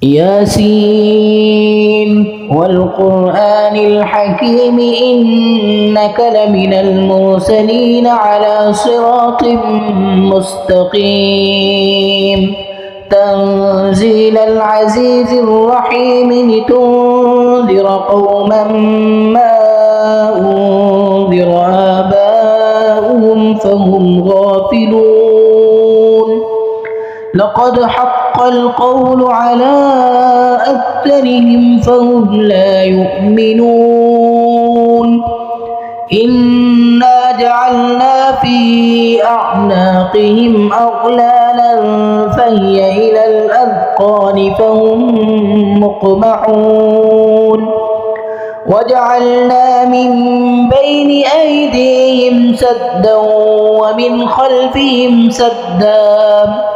ياسين والقرآن الحكيم إنك لمن المرسلين على صراط مستقيم تنزيل العزيز الرحيم لتنذر قوما ما أنذر آباؤهم فهم غافلون لقد حق القول على أكثرهم فهم لا يؤمنون إنا جعلنا في أعناقهم أغلالا فهي إلى الأذقان فهم مقمحون وجعلنا من بين أيديهم سدا ومن خلفهم سدا